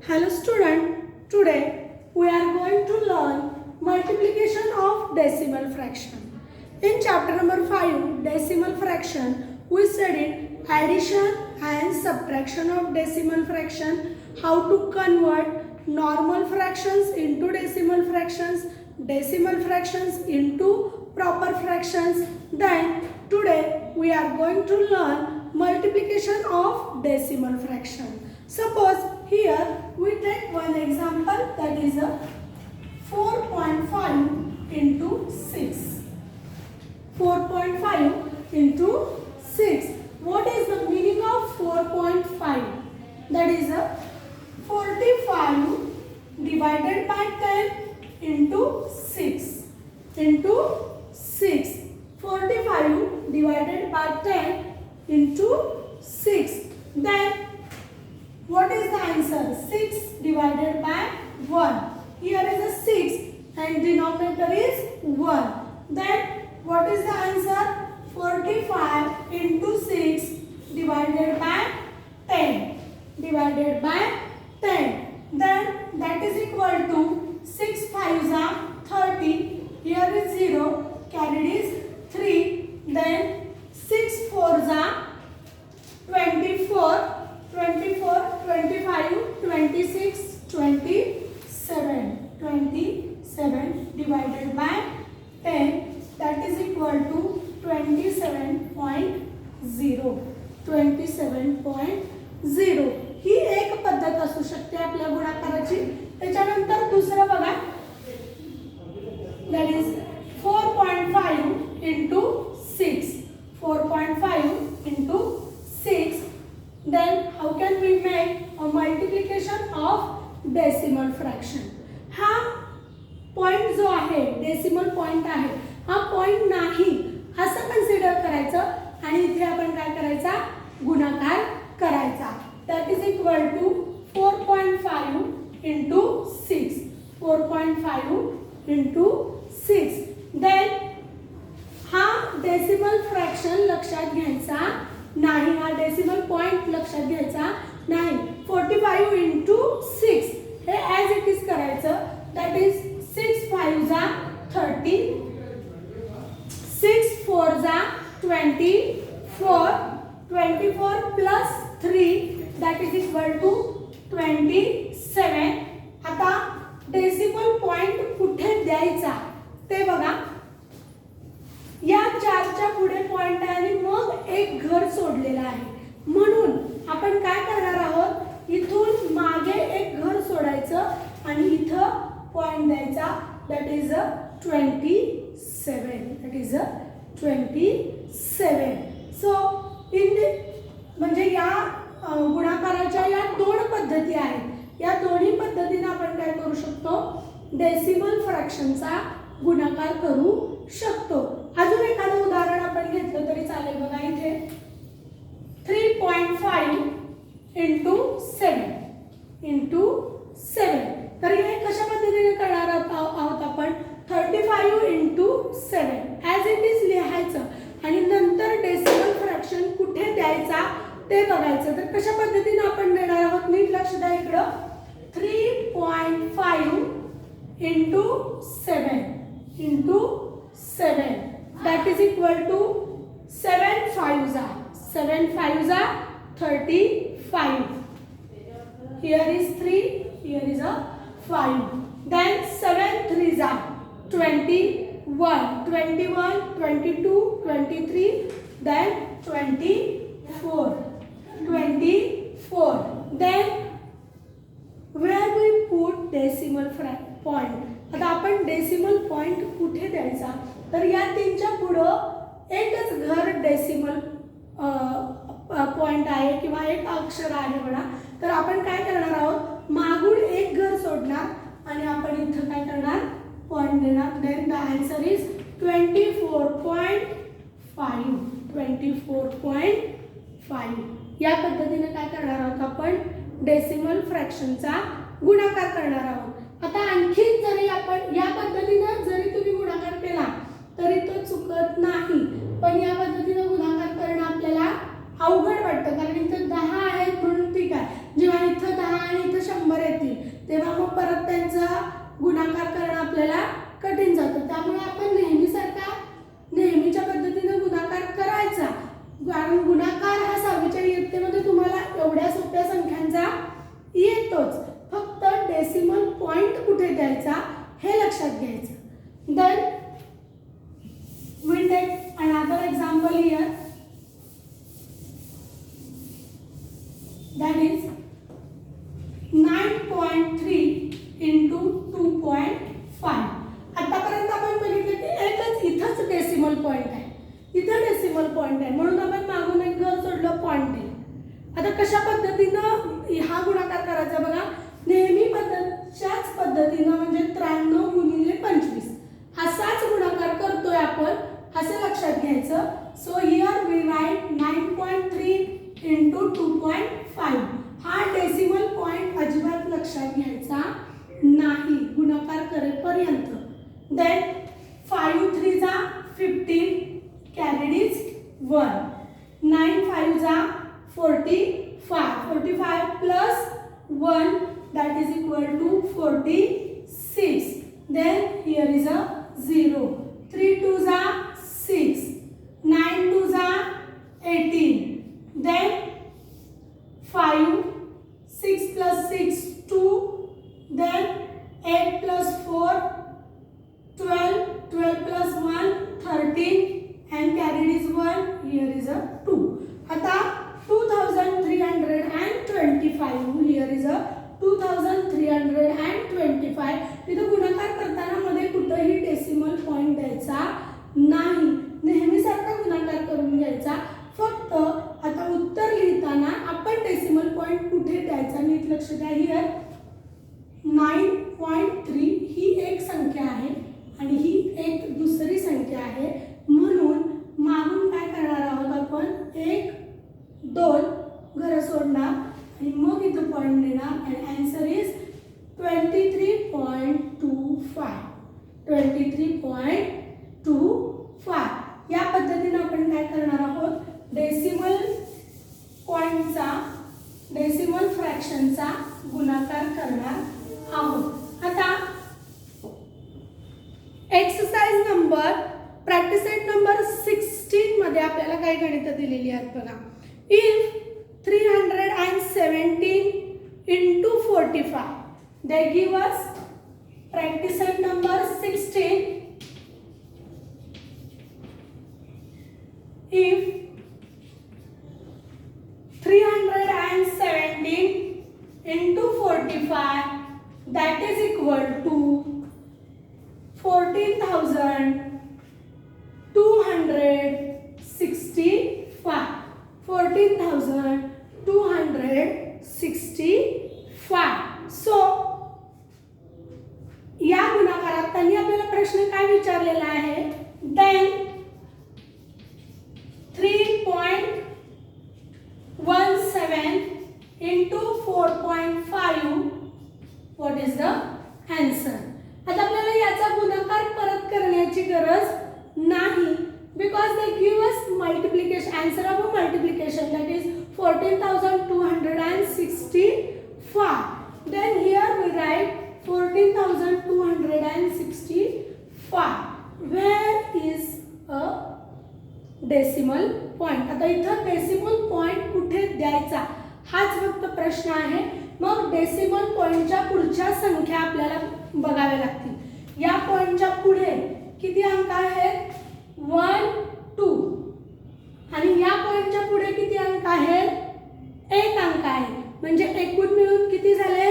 Hello student, today we are going to learn multiplication of decimal fraction. In chapter number 5, decimal fraction, we studied addition and subtraction of decimal fraction, how to convert normal fractions into decimal fractions into proper fractions. Then today we are going to learn multiplication of decimal fraction. Suppose here we take one example, that is a 4.5 into 6. 4.5 into 6. What is the meaning of 4.5? That is a 45 divided by 10 into 6. Into 6. 45 divided by 10 into 6. Then what is the answer? 6 divided by 1. Here is a 6 and denominator is 1. Then what is the answer? 45 into 6 divided by 10. Divided by 10. Then that is equal to 6 5s are 30. Here is 0. Carried is 3. Then 6 4s are 24. 24, 25, 26, 27. 27 divided by 10, that is equal to 27.0. 27.0 ही एक पद्धत असू शकते आपल्या गुणाकाराची. त्याच्यानंतर दुसरं बघा, that is 4.5 into 6. 4.5 into 6. Then how can we make a multiplication of decimal fraction? हा पॉइंट जो आहे, डेसिमल पॉइंट आहे, हा पॉइंट नाही असं कन्सिडर करायचं आणि इथे आपण काय करायचा? गुणाकार करायचा. That is equal to 4.5 into 6. 4.5 into 6. Then हा डेसिमल फ्रॅक्शन लक्षात घ्यायचा नाही, हा डेसिमल पॉइंट लक्षात घ्यायचा नाही. 45 into 6 हे ॲज इट इज करायचं. That is 6 5s are 30. 6 4s are 24. 24 plus 3 that is equal to 27. आता डेसिमल पॉइंट कुठे द्यायचा ते बघा. या 4च्या पुढे पॉइंट आहे आणि मग एक घर सोडलेलं आहे, म्हणून आपण काय करणार आहोत? इथून मागे एक घर सोडायचं आणि इथं पॉइंट द्यायचा. That is a 27. That is a 27. So in म्हणजे या गुणाकाराच्या या दोन पद्धती आहेत. या दोन्ही पद्धतीने आपण काय करू शकतो? डेसिमल फ्रॅक्शनचा गुणाकार करू शकतो. अजून एखादं उदाहरण आपण घेतलं तरी चालेल. बघा इथे 3.5 into 7 into 7. तर हे कशा पद्धतीने करणार आहोत आपण? 35 into 7 ॲज इट इज लिहायचं आणि नंतर डेसिमल फ्रॅक्शन कुठे द्यायचा ते बघायचं. तर कशा पद्धतीने आपण देणार आहोत? नीट लक्ष द्या इकडं. 3.5 into 7 into 7. That is equal to 7 5s are 7 5s are 35. Here is 3. Here is a 5. Then 7 3s are 21. 21 22 23. Then 24. 24. Then where we put decimal point? आता आपण डेसिमल पॉइंट कुठे द्यायचा? तर या 3च्या पुढं एकच घर डेसिमल पॉइंट आहे किंवा एक अक्षर आहे म्हणा. तर आपण काय करणार आहोत? मागून एक घर सोडणार आणि आपण इथं काय करणार? पॉइंट देणार. Then the answer is 24.5. 24.5. या पद्धतीने काय करणार आहोत? आपण डेसिमल फ्रॅक्शनचा गुणाकार करणार आहोत. आता आणखी जरी आपण या पद्धतीने जरी तुम्ही गुणाकार केला तरी तो चुकत नाही, पण या पद्धतीने गुणाकार करणं आपल्याला अवघड वाटतं कारण इथं 10 आहेत म्हणून ठीक आहे. जेव्हा इथं 10 आणि इथं 100 येते येतोच, फक्त डेसिमल पॉइंट कुठे द्यायचा हे लक्षात घ्यायचं. Then we take another example here, that is 9.3 into 2.5. आतापर्यंत आपण बघितलं की एकच इथंच डेसिमल पॉइंट आहे, इथं डेसिमल पॉइंट आहे म्हणून आपण मागून एक घर सोडलं पॉइंट आहे. आता कशा पद्धतीनं हा गुणाकार करायचा बघा, नेहमी पद्धतच्याच पद्धतीनं म्हणजे 93 गुणिले 25 असाच गुणाकार करतोय आपण असं लक्षात घ्यायचं. So here we write 9.3 into 2.5. हा डेसिमल पॉइंट अजिबात लक्षात घ्यायचा नाही गुणाकार करेपर्यंत. देन 5 3 जा 15, कॅरीड इज 1. 9 5 जा 45, 45 plus 1 that is equal to 46. Then here is a 0. 3 2s are 6, 9 2s are 18. Then 5, 6 plus 6 2. Then 8 plus 4 12, 12 plus 1 13 and carried is 1. Here is a 2. आता 2325 here is a 2325. तिथं गुणाकार करताना मध्ये कुठेही डेसिमल पॉइंट द्यायचा नाही, नेहमीसारखा गुणाकार करून घ्यायचा. फक्त आता उत्तर लिहिताना आपण डेसिमल पॉइंट कुठे द्यायचा नीट लक्ष द्या. हियर 9.3 ही एक संख्या आहे आणि ही एक दुसरी संख्या आहे म्हणून मागून काय करणार आहोत आपण 1 2 घर सोडणार आणि मग इथं पॉइंट देणार आणि आन्सर इज 23.25. 23.25 या पद्धतीने आपण काय करणार आहोत डेसिमल पॉइंटचा डेसिमल फ्रॅक्शनचा गुणाकार करणार आहोत. आता exercise number practice set number 16 मध्ये आपल्याला काही गणितं दिलेली आहेत बघा. If 317 into 45 they give us practice set number 16. If 317 into 45 that is equal to 14,265. 14,265. So या गुणाकारात त्यांनी आपल्याला प्रश्न काय विचारलेला आहे. Then 3.17 into 4.5 what is the answer. आता आपल्याला याचा गुणाकार परत करण्याची गरज नाही because they give us multiplication answer of a multiplication that is 14,265. Then here we write 14,265. Where is a decimal point? आता इथं डेसिमल पॉइंट कुठे द्यायचा हाच फक्त प्रश्न आहे. मग डेसिमल पॉइंटच्या पुढच्या संख्या आपल्याला बघाव्या लागतील. या पॉइंटच्या पुढे किती अंक आहेत 1 2 आणि या पॉइंटच्या पुढे किती अंक आहेत 1 अंक आहे म्हणजे एकूण मिळून किती झाले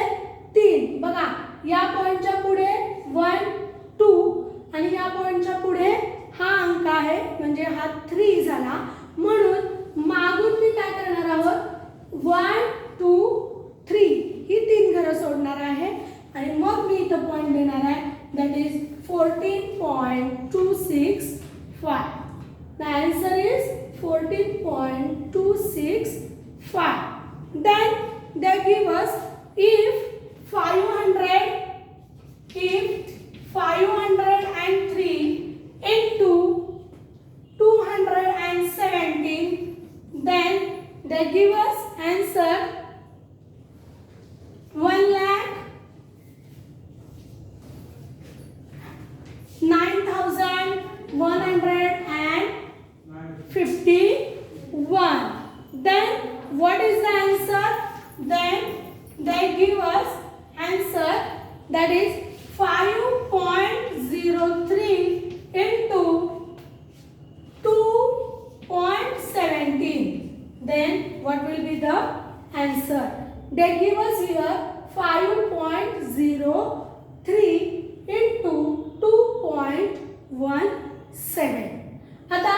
3. बघा या पॉइंटच्या पुढे 1 2 आणि या पॉइंटच्या पुढे हा अंक आहे म्हणजे हा 3 झाला. म्हणून मागून मी काय करणार आहोत 1 2 3 ही 3 घरं सोडणार आहे आणि मग मी इथं पॉइंट देणार आहे that is 14.265. The answer is 14.265. Then they give us if 503 into 217 then they give us answer 1,09,117. they give us answer that is 5.03 into 2.17. Then what will be the answer? They give us here 5.03 into 2.17. आता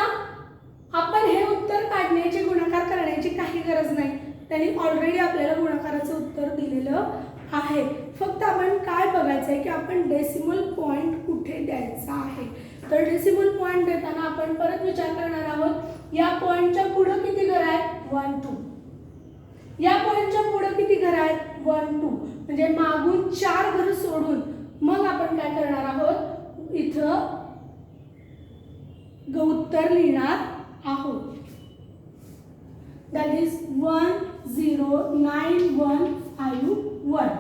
आपण हे उत्तर काढण्याची गुणाकार करण्याची काही गरज नाही, त्यांनी ऑलरेडी आपल्याला गुणाकाराचं उत्तर दिलेलं आहे. फक्त आपण काय बघायचं आहे की आपण डेसिमल पॉइंट कुठे द्यायचा आहे. तर डेसिमल पॉइंट देताना आपण परत विचार करणार आहोत, या पॉइंटच्या पुढे किती घर आहेत? 1 2. या पॉइंटच्या पुढे किती घर आहेत? 1 2. म्हणजे मागून 4 घर सोडून मग आपण काय करणार आहोत, इथं उत्तर लिहिणार आहोत. that is 10951.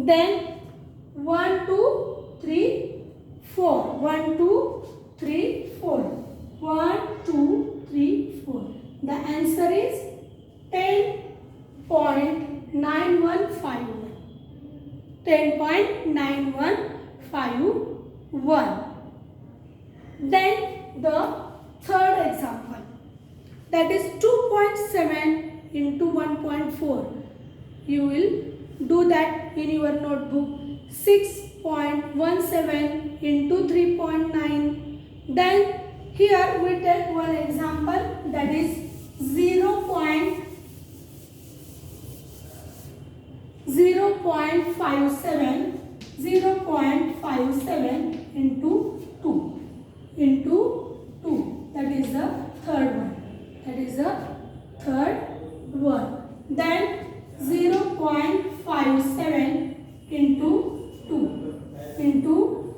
then 1 2 3 4 1 2 3 4 1 2 3 4. the answer is 10.9151. 10.9151. then the third example, that is 2.7 into 1.4. you will do that in your notebook. 6.17 into 3.9. then here we take one example, that is 0.57 into 2 into 2. that is the third one. then 0.57 into 2 into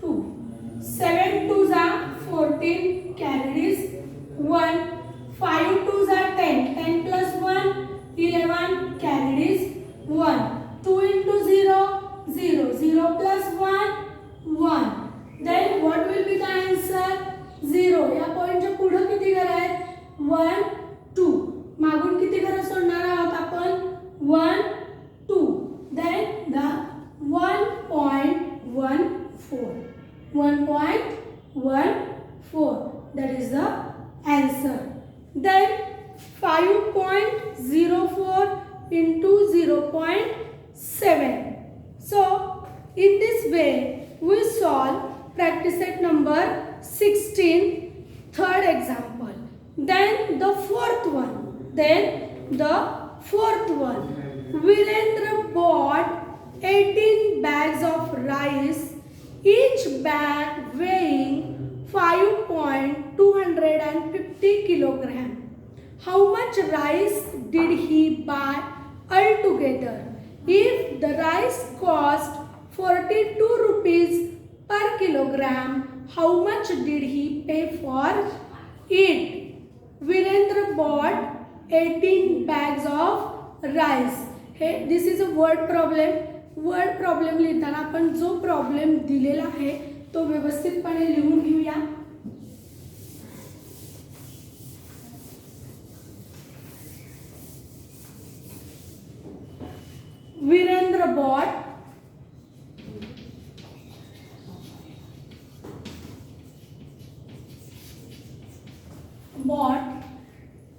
2. 7 2s are 14, carried is 1. 5 2s are 10, 10 plus 1 11, carried is 1. 2 into 0 0, 0 plus 1 1. then what will be the answer? 0. या पॉइंटच्या पुढे किती घर आहेत? 1 2. मागून किती घर सोडणार आहोत आपण? 1 2. then the 1.14. that is the answer. then 5.04 into 0.7. so in this way we solve practice set number 16, third example. then the fourth one. Virendra bought 18 bags of rice, each bag weighing 5.250 kilogram. how much rice did he buy altogether? if the rice cost 42 rupees per kilogram, how much did he pay for it? Virendra bought 18 bags of rice. This is a word problem. word problem लिहिताना आपण जो problem दिलेला आहे तो व्यवस्थितपणे लिहून घेऊया. Virendra bought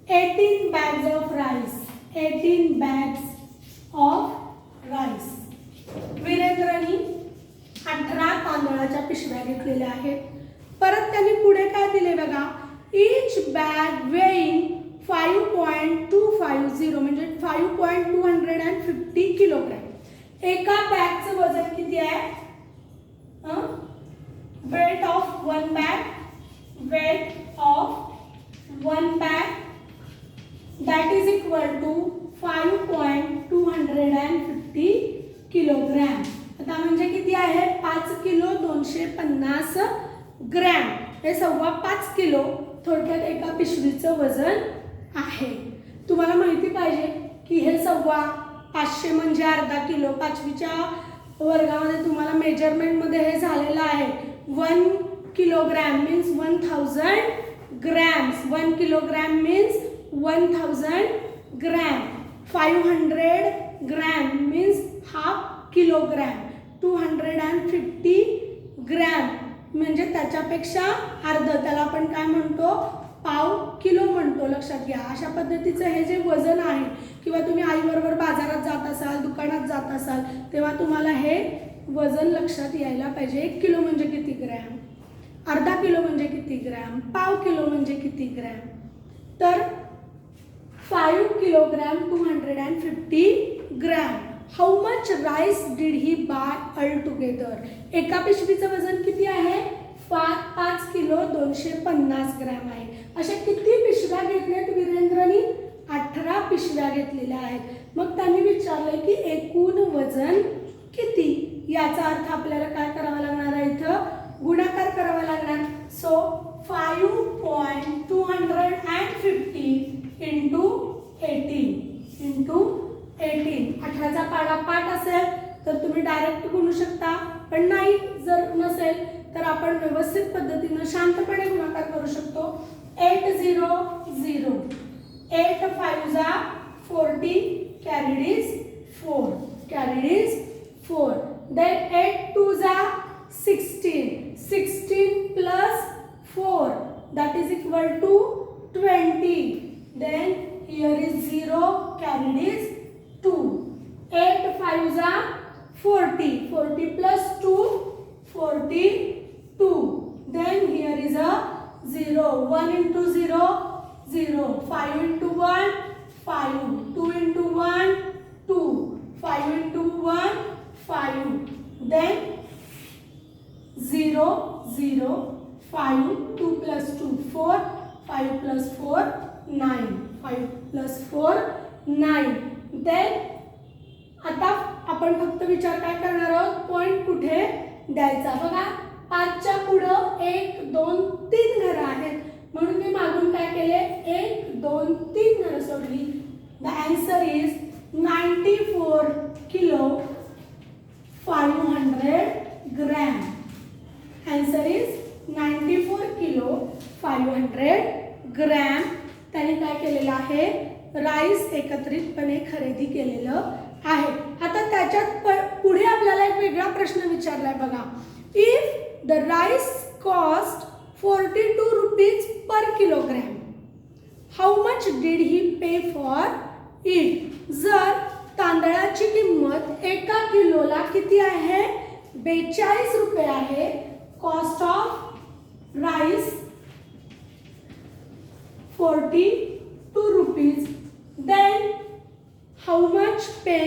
18 bags of rice. 18 bags of rice. वीरेंद्रनी 18 तांदळाच्या पिशव्या घेतलेल्या आहेत. परत त्यांनी पुढे काय दिले बघा, each bag weighing 5.250 म्हणजे 5.250 किलोग्राम. एका बॅगचं वजन किती आहे? weight of one bag that is equal to 5.250 kilogram. आता म्हणजे किती आहे? 5 किलो 250 ग्रॅम. हे 5.25 किलो थोडक्यात एका पिशवीचं वजन आहे. तुम्हाला माहिती पाहिजे की हे 500 म्हणजे अर्धा किलो. 5वीच्या वर्गामध्ये तुम्हाला मेजरमेंट मध्ये हे झालेलं आहे. 1 kilogram means 1000 grams. 1 kilogram means 1000 gram. 500 gram means half kilogram. 250 gram म्हणजे त्याच्यापेक्षा अर्ध, त्याला आपण काय म्हणतो, पाव किलो म्हणतो. लक्षात घ्या. अशा पद्धतीचं हे जे वजन आहे, किंवा तुम्ही आईबरोबर बाजारात जात असाल, दुकानात जात असाल, तेव्हा तुम्हाला हे वजन लक्षात यायला पाहिजे. 1 किलो म्हणजे किती ग्रॅम, अर्धा किलो म्हणजे किती ग्रॅम, पाव किलो म्हणजे किती ग्रॅम. तर 5 kilogram 250 gram. How much rice did he buy all together. एका पिशवीचं वजन किती आहे, 5 किलो 250 ग्रॅम आहे. अशा किती पिशव्या घेतल्यात वीरेंद्रनी, 18 पिशव्या घेतलेल्या आहेत. मग त्यांनी विचारलंय की एकूण वजन किती. याचा अर्थ आपल्याला काय करावा लागणार आहे, इथं गुणाकार करावा लागणार. So 5.250 into 18. 18चा पाडापाठ असेल तर तुम्ही डायरेक्ट गुणू शकता, पण नाही जर नसेल तर आपण व्यवस्थित पद्धतीनं शांतपणे गुणाकार करू शकतो. 8 0 0, 8 5 40, carried is 4. Then 8 2 16, 16 plus 4 that is equal to 20. Then here is 0, carried is 2. 8 5 40, 40 plus 2 42. Then here is a 0, 1 into 0 0, 5 into 1 5, 2 into 1 2, 5 into 1 5. Then 0 0, 5, 2 plus 2 4, 5 plus 4 9, 5 plus 4 9. Then आता आपण फक्त विचार काय करणार आहोत, पॉइंट कुठे द्यायचा. बघा 5च्या पुढं 1 2 3 घरं आहेत, म्हणून मी मागून काय केले, 1 2 3 घरं सोडली. The answer is 94 kilo 500 gram. Answer is 94 kilo 500 gram. त्याने काय केलेलं आहे, राईस एकत्रितपणे खरेदी केलेलं आहे. आता त्याच्यात पुढे आपल्याला एक वेगळा प्रश्न विचारलाय बघा. If the rice cost 42 rupees per kilogram, how much did he pay for it. जर तांदळाची किंमत एका किलोला किती आहे, 42 रुपये आहे. Cost of rice 42 rupees. Then how much pay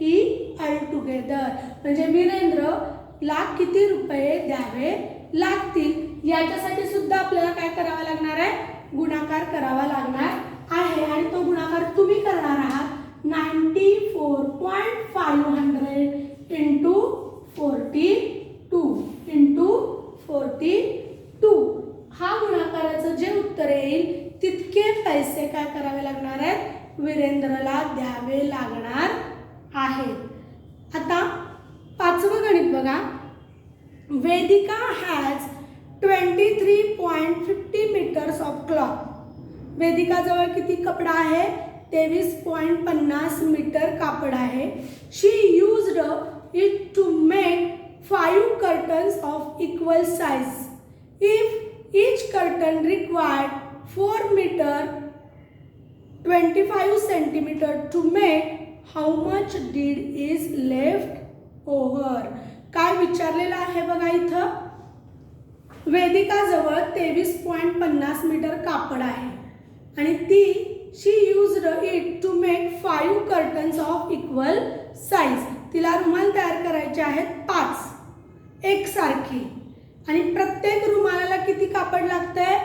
he all together, म्हणजे वीरेंद्रला किती रुपये द्यावे लागतील. याच्यासाठी सुद्धा आपल्याला काय करावं लागणार आहे, गुणाकार करावा लागणार आहे. आणि तो गुणाकार तुम्ही करणार आहात. 94.500 इंटू 42. हा गुणाकाराचं जे उत्तर येईल तितके पैसे काय करावे लागणार आहेत, वीरेंद्रला द्यावे लागणार आहेत. आता 5वं गणित बघा. Vedika has 23.50 metres of cloth. वेदिकाजवळ किती कपडा आहे, 23.50 मीटर कापड आहे. She used it to make 5 curtains of equal size. If each curtain required 4 meter 25 centimeter to make, how much did is left over. काय विचारलेलं आहे बघा इथं. वेदिकाजवळ 23.50 मीटर कापड आहे आणि ती she used it to make 5 curtains of equal size. तिला रुमाल तयार करायचे आहेत 5 एकसारखी, आणि प्रत्येक रुमालाला किती कापड लागतंय,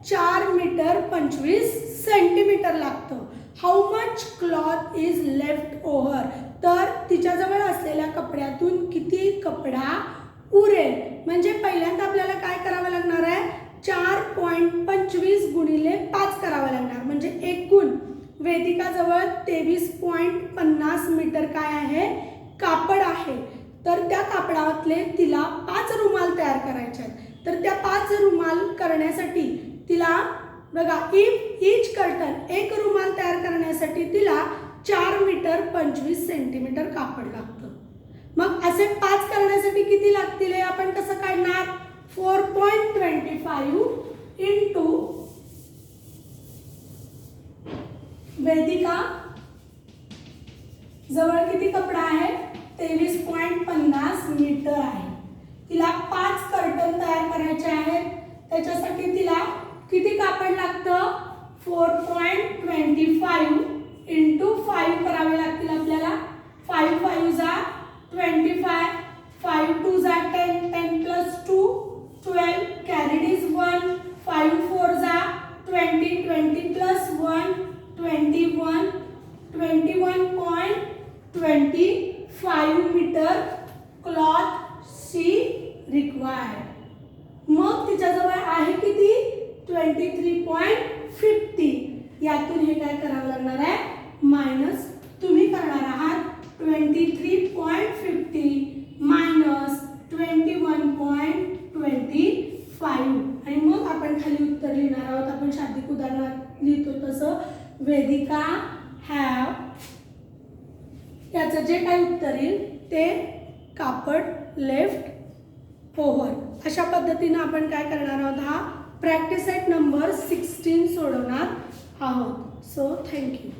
4 मीटर 25 सेंटीमीटर लागतं. How much cloth is left over. तर तिच्याजवळ असलेल्या कपड्यातून किती कपडा उरेल. म्हणजे पहिल्यांदा आपल्याला काय करावं लागणार आहे, 4.25 गुणिले 5 करावं लागणार. म्हणजे एकूण वेदिकाजवळ 23.50 मीटर काय आहे, कापड आहे. तर त्या कापडातले तिला 5 रुमाल तयार करायचे आहेत. तर त्या 5 रुमाल करण्यासाठी तिला बघा, इफ ईच कर्टन, एक रुमाल तयार करण्यासाठी तिला 4 मीटर 25 सेंटीमीटर कापड लागतं. मग असे 5 करण्यासाठी किती लागतील हे आपण कसं काढणार? 4.25 इंटू वेदिका जवळ किती कपडा आहे? 23.50 मीटर आहे. तिला 5 कर्टन तयार करायचे आहेत. त्याच्यासाठी तिला किती कापड लागतं? 4.25 इंटू 5 करावे लागतील आपल्याला. 5 5 जा 25, 5 2 जा 10, 10 प्लस 2 12, कॅरीड इज 1, 5 4 जा 20, 20 प्लस 1 21, 21.25 मीटर क्लॉथ शी रिक्वायर्ड. मग तिच्याजवळ आहे किती? 23.50. यातून हे काय करावं लागणार आहे? मायनस तुम्ही करणार आहात 23.50 मायनस 21.25 आणि मग आपण खाली उत्तर लिहिणार आहोत. आपण शाब्दिक उदाहरणात लिहितो तसं वेदिका हॅव, याचं जे काही उत्तर येईल ते कापड लेफ्ट ओव्हर. अशा पद्धतीने आपण काय करणार आहोत? हा प्रॅक्टिस सेट नंबर 16 सोडवणार आहोत. So thank you.